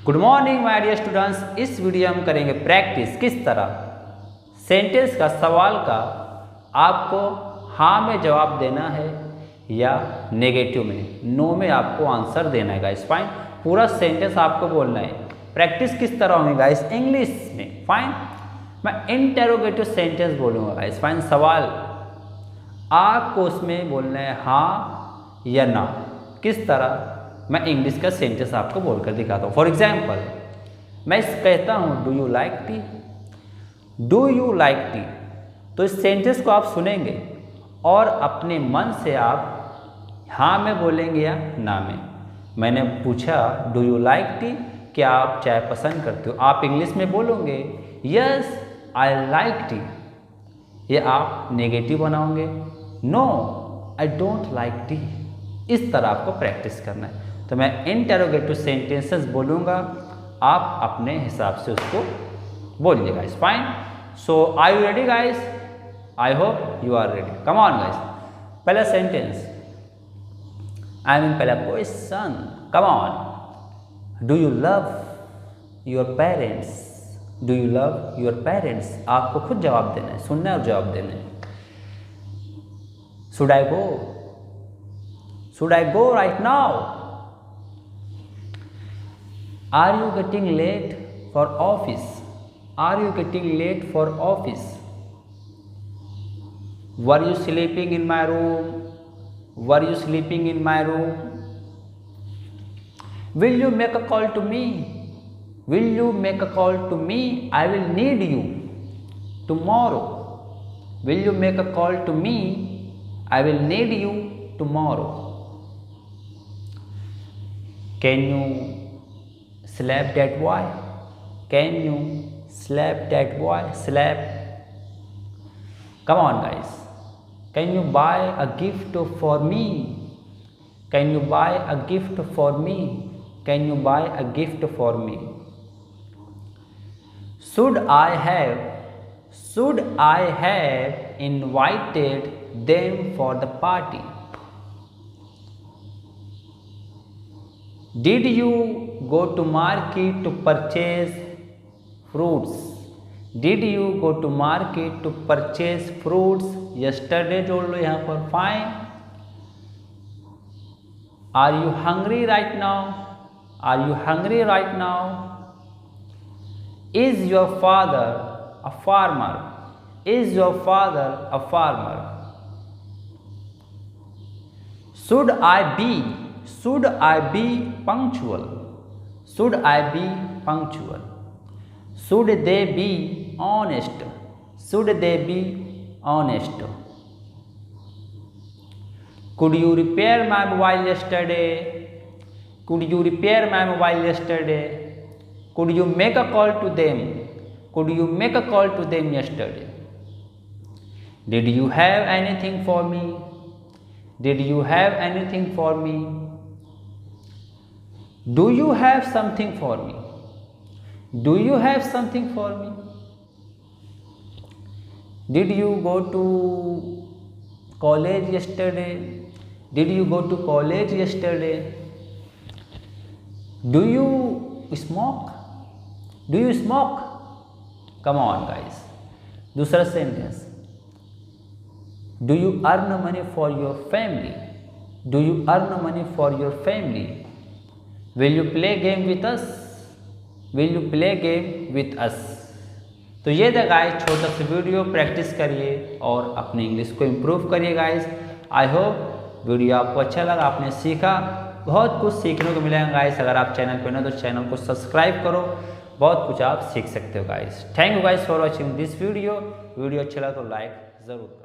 Good morning my dear students. इस video में हम करेंगे प्रैक्टिस किस तरह सेंटेंस का सवाल का आपको हाँ में जवाब देना है या नेगेटिव में नो में आपको आंसर देना है गाइस। फाइन, पूरा सेंटेंस आपको बोलना है। प्रैक्टिस किस तरह होगी गाइस? इंग्लिश में। फाइन, मैं इंटेरोगेटिव सेंटेंस बोलूँगा गाइस। फाइन, सवाल आपको उसमें बोलना है हाँ या ना। किस तरह? मैं इंग्लिश का सेंटेंस आपको बोलकर दिखाता हूँ। फॉर एग्जाम्पल, मैं कहता हूँ do you like T, do you like T. तो इस सेंटेंस को आप सुनेंगे और अपने मन से आप हाँ में बोलेंगे या ना में। मैंने पूछा डू यू लाइक टी, क्या आप चाय पसंद करते हो? आप इंग्लिश में बोलोगे यस आई लाइक टी। ये आप नेगेटिव बनाओगे, no I don't like tea. इस तरह आपको प्रैक्टिस करना है। तो मैं इंटेरोगेटिव सेंटेंसेस बोलूँगा, आप अपने हिसाब से उसको बोलिए guys. Fine, so are you ready guys? I hope you are ready. Come on guys. पहला सेंटेंस, आई मीन पहला question. Come on, do you love your parents? Do you love your parents? आपको खुद जवाब देना है, सुनना है और जवाब देना है। Should I go? Should I go right now? Are you getting late for office? Are you getting late for office? Were you sleeping in my room? Were you sleeping in my room? Will you make a call to me? Will you make a call to me? I will need you tomorrow. Will you make a call to me? I will need you tomorrow. Can you slap that boy? Can you slap that boy? Slap. Come on guys. Can you buy a gift for me? Can you buy a gift for me? Can you buy a gift for me? Should I have invited them for the party? Did you go to market to purchase fruits? Did you go to market to purchase fruits yesterday? जोड़ लो यहाँ पर। Fine, Are you hungry right now? Are you hungry right now? Is your father a farmer? Is your father a farmer? Should I be punctual? Should I be punctual? Should they be honest? Should they be honest? Could you repair my mobile yesterday? Could you repair my mobile yesterday? Could you make a call to them? Could you make a call to them yesterday? Did you have anything for me? Did you have anything for me? Do you have something for me? Do you have something for me? Did you go to college yesterday? Did you go to college yesterday? Do you smoke? Do you smoke? Come on guys. दूसरा sentence, Do you earn money for your family? Do you earn money for your family? Will you play game with us? Will you play game with us? तो ये था guys छोटा सा video. Practice करिए और अपनी English को improve करिए गाइस। आई होप वीडियो आपको अच्छा लगा, आपने सीखा, बहुत कुछ सीखने को मिलेगा गाइस। अगर आप चैनल पर ना तो चैनल को सब्सक्राइब करो, बहुत कुछ आप सीख सकते हो guys. Thank you guys for watching this video. Video अच्छा लगा तो लाइक ज़रूर।